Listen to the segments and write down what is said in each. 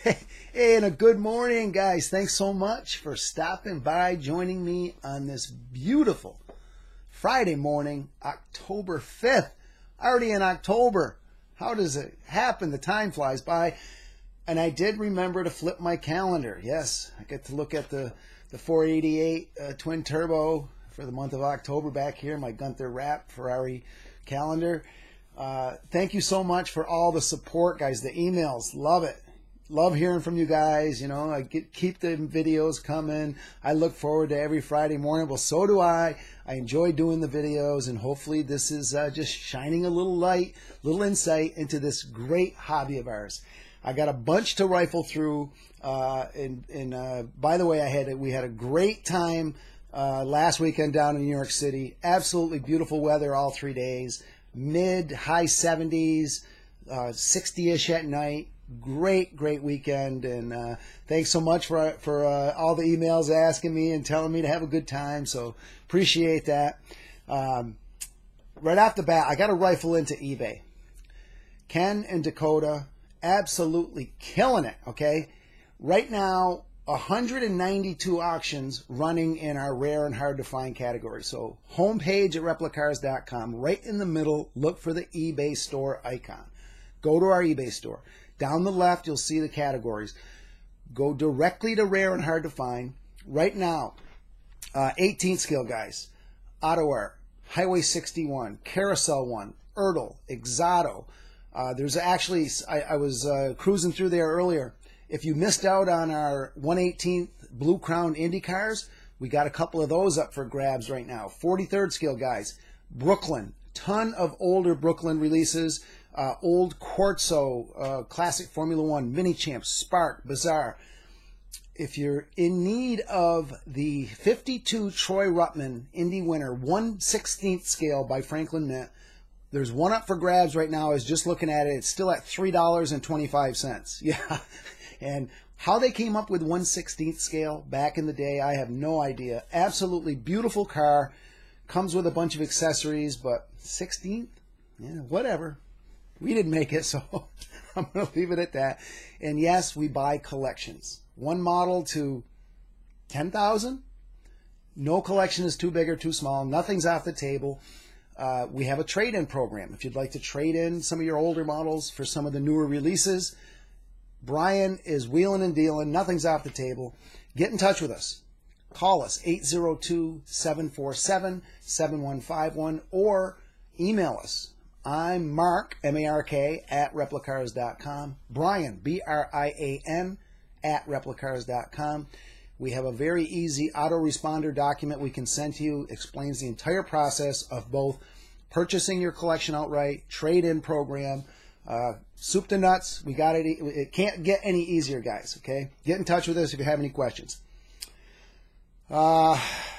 Hey, and a good morning, guys. Thanks so much for stopping by, joining me on this beautiful Friday morning, October 5th. Already in October. How does it happen? The time flies by. And I did remember to flip my calendar. Yes, I get to look at the 488 twin turbo for the month of October back here, my Gunther Rapp Ferrari calendar. Thank you so much for all the support, guys. The emails, love it. Love hearing from you guys. You know, keep the videos coming. I look forward to every Friday morning. Well, so do I. I enjoy doing the videos, and hopefully this is just shining a little light, little insight into this great hobby of ours. I got a bunch to rifle through. By the way, we had a great time last weekend down in New York City. Absolutely beautiful weather all 3 days. High 70s, 60-ish at night. Great weekend, and thanks so much for all the emails asking me and telling me to have a good time. So appreciate that. Right off the bat, I got a rifle into eBay. Ken and Dakota, absolutely killing it. Okay, right now 192 auctions running in our rare and hard to find category. So homepage at replicascom, right in the middle, look for the eBay store icon. Go to our eBay store. Down the left, you'll see the categories. Go directly to rare and hard to find. Right now, 18th scale, guys. Auto Art, Highway 61, Carousel 1, Ertl, Exoto. There's actually, I was cruising through there earlier. If you missed out on our 118th Blue Crown Indy cars, we got a couple of those up for grabs right now. 43rd scale, guys. Brooklyn, ton of older Brooklyn releases. Old Quartzo, Classic Formula One, Mini Champ, Spark, Bazaar. If you're in need of the 52 Troy Ruttman Indy winner, 1/16th scale by Franklin Mint, there's one up for grabs right now. I was just looking at it. It's still at $3.25. Yeah. And how they came up with 1/16th scale back in the day, I have no idea. Absolutely beautiful car. Comes with a bunch of accessories, but 16th? Yeah, whatever. We didn't make it, so I'm going to leave it at that. And yes, we buy collections. One model to 10,000. No collection is too big or too small. Nothing's off the table. We have a trade-in program. If you'd like to trade in some of your older models for some of the newer releases, Brian is wheeling and dealing. Nothing's off the table. Get in touch with us. Call us, 802-747-7151, or email us. I'm Mark, M-A-R-K, at replicars.com. Brian, B-R-I-A-N, at replicars.com. We have a very easy autoresponder document we can send to you. Explains the entire process of both purchasing your collection outright, trade-in program, soup to nuts. We got it. It can't get any easier, guys, okay? Get in touch with us if you have any questions.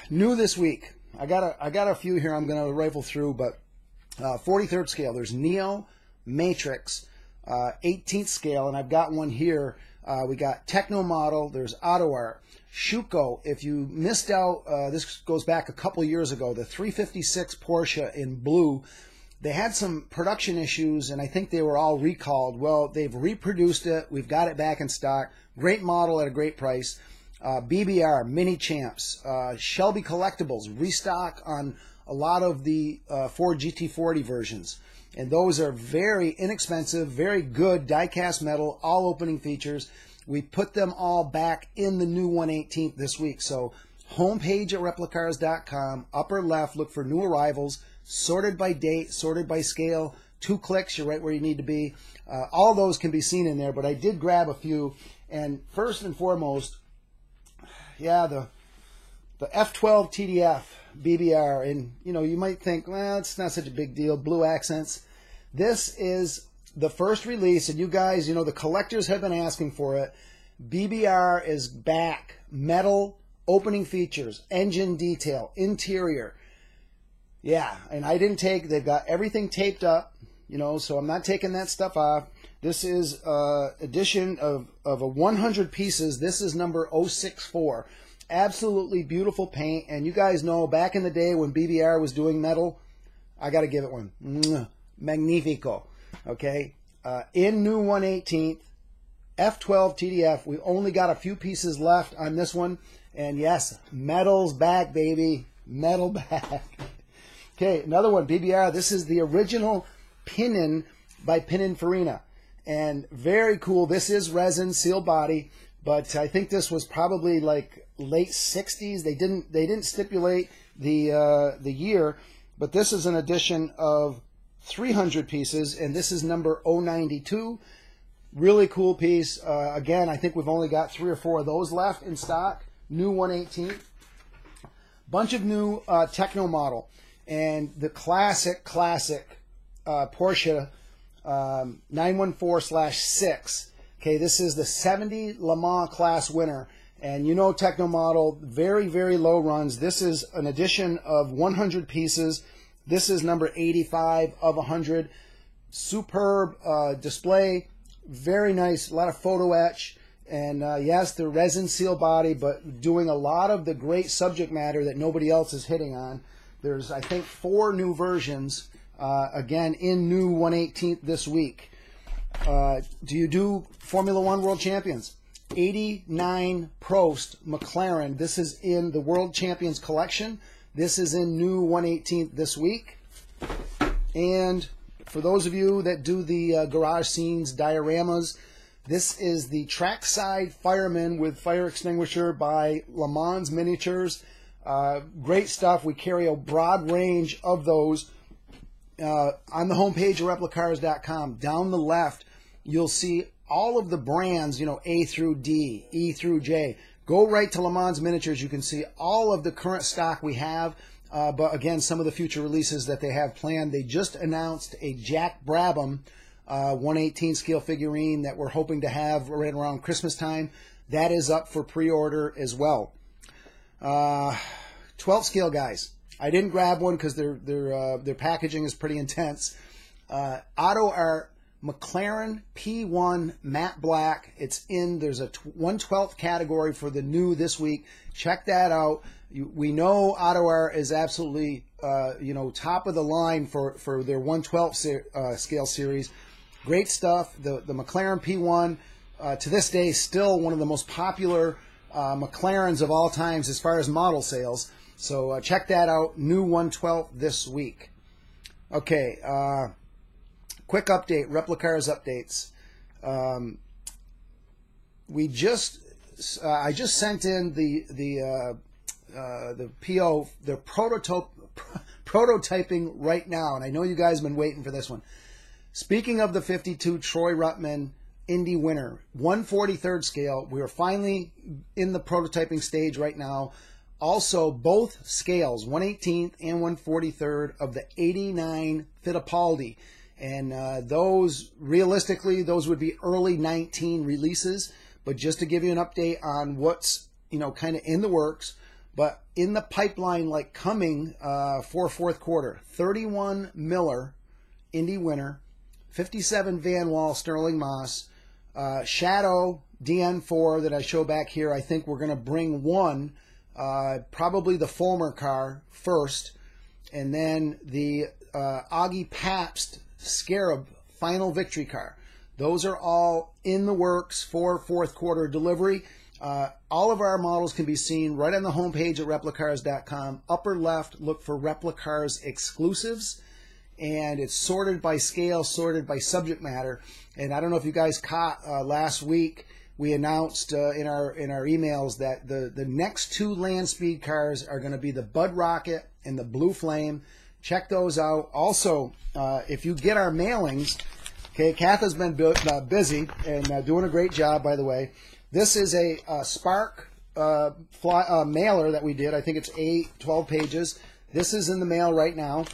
New this week. I got a few here I'm going to rifle through, but 43rd scale, there's Neo, Matrix, 18th scale, and I've got one here. We got Techno Model, there's Auto Art, Schuko. If you missed out, this goes back a couple years ago, the 356 Porsche in blue. They had some production issues, and I think they were all recalled. Well, they've reproduced it. We've got it back in stock. Great model at a great price. BBR, Mini Champs, Shelby Collectibles, restock on a lot of the Ford GT40 versions. And those are very inexpensive, very good die-cast metal, all opening features. We put them all back in the new 118th this week. So homepage at replicars.com, upper left, look for new arrivals, sorted by date, sorted by scale. 2 clicks, you're right where you need to be. All those can be seen in there, but I did grab a few. And first and foremost, yeah, the F12 TDF BBR, and you know, you might think, well, it's not such a big deal, blue accents. This is the first release, and you guys, you know, the collectors have been asking for it. BBR is back. Metal, opening features, engine detail, interior. Yeah, and I didn't take, they've got everything taped up, you know, so I'm not taking that stuff off. This is edition of a 100 pieces. This is number 064. Absolutely beautiful paint, and you guys know back in the day when BBR was doing metal, I got to give it one. Magnifico. Okay, in new 118th, F12 TDF. We've only got a few pieces left on this one. And yes, metal's back, baby. Metal back. Okay, another one, BBR. This is the original Pinin by Pininfarina. And very cool. This is resin, sealed body. But I think this was probably like late 60s. They didn't stipulate the year. But this is an edition of 300 pieces. And this is number 092. Really cool piece. Again, I think we've only got 3 or 4 of those left in stock. New 118th. Bunch of new Techno model. And the classic Porsche 914/6. Okay, this is the 70 Le Mans class winner. And you know Techno model, very, very low runs. This is an edition of 100 pieces. This is number 85 of 100. Superb display. Very nice. A lot of photo etch. And yes, the resin seal body, but doing a lot of the great subject matter that nobody else is hitting on. There's, I think, 4 new versions, again, in new 118th this week. Do you do Formula One World Champions? 89 Prost McLaren. This is in the World Champions collection. This is in new 118th this week. And for those of you that do the garage scenes, dioramas, this is the trackside fireman with fire extinguisher by Le Mans Miniatures. Great stuff. We carry a broad range of those. On the homepage of replicascom, down the left, you'll see all of the brands, you know, A through D, E through J. Go right to Le Mans Miniatures. You can see all of the current stock we have. But again, some of the future releases that they have planned. They just announced a Jack Brabham 118 scale figurine that we're hoping to have right around Christmas time. That is up for pre-order as well. 12 scale guys. I didn't grab one because their packaging is pretty intense. Auto Art McLaren P1 matte black. It's in. There's a 1/12 category for the new this week. Check that out. We know Auto Art is absolutely top of the line for their 1/12 scale series. Great stuff. The McLaren P1 to this day still one of the most popular McLarens of all times as far as model sales. So check that out. New 1/12 this week. Okay. Quick update. Replicas updates. I just sent in the PO. They're prototyping right now, and I know you guys have been waiting for this one. Speaking of the 52 Troy Ruttman Indy winner, 1/43 scale. We are finally in the prototyping stage right now. Also, both scales, 1/18 and 1/43 of the 89 Fittipaldi. And those, realistically, those would be early 19 releases. But just to give you an update on what's, kind of in the works. But in the pipeline, like coming for fourth quarter, 31 Miller Indy winner, 57 Van Wall Sterling Moss, Shadow DN4 that I show back here. I think we're going to bring one, probably the Fulmer car first, and then the Augie Pabst Scarab final victory car. Those are all in the works for fourth quarter delivery. All of our models can be seen right on the homepage at replicas.com. Upper left, look for Replicas exclusives, and it's sorted by scale, sorted by subject matter. And I don't know if you guys caught last week, we announced in our emails that the next 2 land speed cars are going to be the Bud Rocket and the Blue Flame. Check those out. Also, if you get our mailings, okay, Kath has been busy and doing a great job, by the way. This is a Spark mailer that we did. I think it's 12 pages. This is in the mail right now.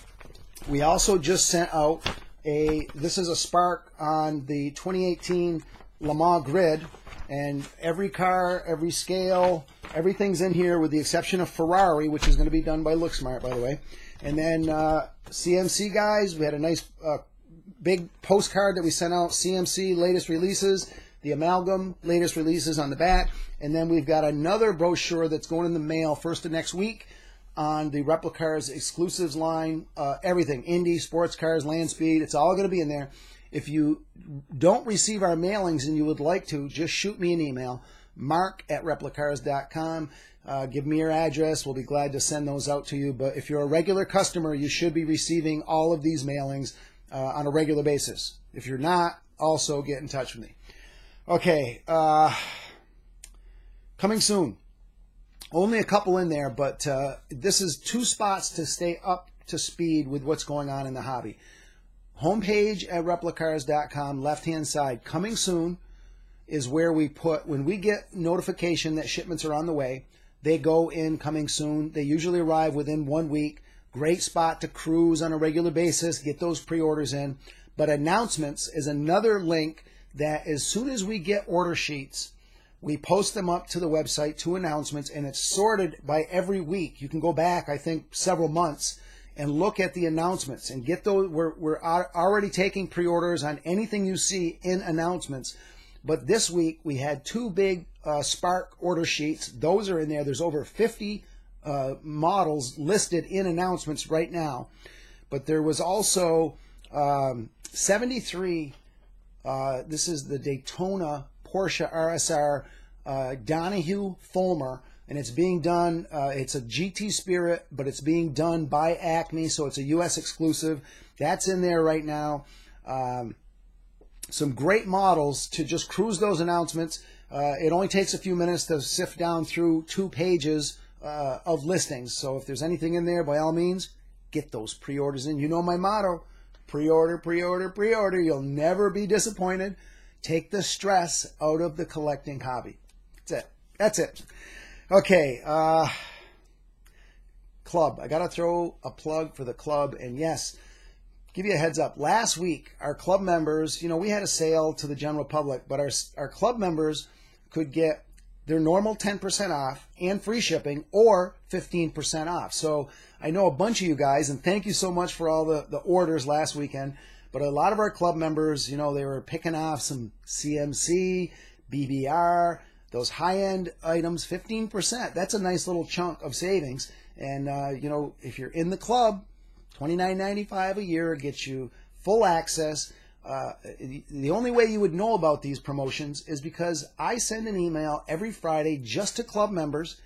We also just sent out this is a Spark on the 2018 Le Mans grid. And every car, every scale, everything's in here with the exception of Ferrari, which is going to be done by Looksmart, by the way. And then CMC guys, we had a nice big postcard that we sent out, CMC latest releases, the Amalgam latest releases on the back. And then we've got another brochure that's going in the mail first of next week on the Replicas exclusives line, everything, Indy, sports cars, land speed, it's all going to be in there. If you don't receive our mailings and you would like to, just shoot me an email, mark@replicacars.com. Give me your address. We'll be glad to send those out to you. But if you're a regular customer, you should be receiving all of these mailings on a regular basis. If you're not, also get in touch with me. Okay, coming soon. Only a couple in there, but this is 2 spots to stay up to speed with what's going on in the hobby. Homepage at replicacars.com, left-hand side, coming soon is where we put, when we get notification that shipments are on the way, they go in coming soon. They usually arrive within 1 week. Great spot to cruise on a regular basis, get those pre-orders in. But announcements is another link that as soon as we get order sheets, we post them up to the website to announcements, and it's sorted by every week. You can go back, I think, several months and look at the announcements and get those. We're already taking pre-orders on anything you see in announcements. But this week we had 2 big Spark order sheets. Those are in there. There's over 50 models listed in announcements right now. But there was also 73. This is the Daytona Porsche RSR Donahue Fulmer, and it's being done, it's a GT Spirit, but it's being done by Acme, so it's a U.S. exclusive. That's in there right now. Some great models to just cruise those announcements. It only takes a few minutes to sift down through 2 pages of listings, so if there's anything in there, by all means, get those pre-orders in. You know my motto, pre-order, pre-order, pre-order. You'll never be disappointed. Take the stress out of the collecting hobby. That's it. That's it. Okay. Club. I got to throw a plug for the club. And yes, give you a heads up. Last week, our club members, we had a sale to the general public, but our club members could get their normal 10% off and free shipping, or 15% off. So I know a bunch of you guys, and thank you so much for all the orders last weekend. But a lot of our club members, they were picking off some CMC, BBR, those high-end items, 15%. That's a nice little chunk of savings. And, if you're in the club, $29.95 a year gets you full access. The only way you would know about these promotions is because I send an email every Friday just to club members.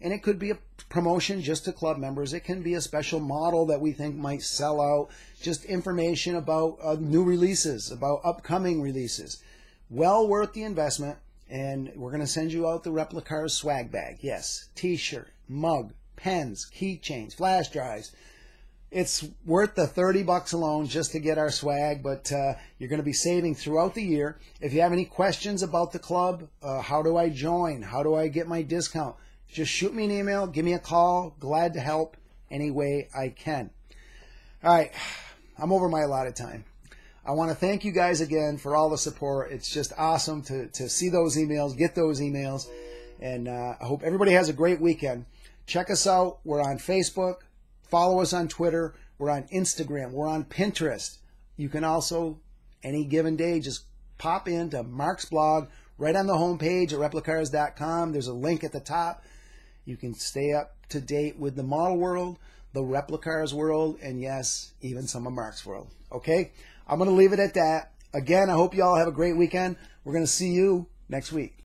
And it could be a promotion just to club members. It can be a special model that we think might sell out. Just information about new releases, about upcoming releases. Well worth the investment. And we're going to send you out the Replica Cars swag bag. Yes, t-shirt, mug, pens, keychains, flash drives. It's worth the $30 alone just to get our swag, but you're going to be saving throughout the year. If you have any questions about the club, how do I join? How do I get my discount? Just shoot me an email, give me a call. Glad to help any way I can. All right, I'm over my allotted time. I want to thank you guys again for all the support. It's just awesome to see those emails, get those emails, and I hope everybody has a great weekend. Check us out. We're on Facebook. Follow us on Twitter. We're on Instagram. We're on Pinterest. You can also, any given day, just pop into Mark's blog right on the homepage at replicacars.com. There's a link at the top. You can stay up to date with the model world, the Replica Cars world, and yes, even some of Mark's world. Okay? I'm going to leave it at that. Again, I hope you all have a great weekend. We're going to see you next week.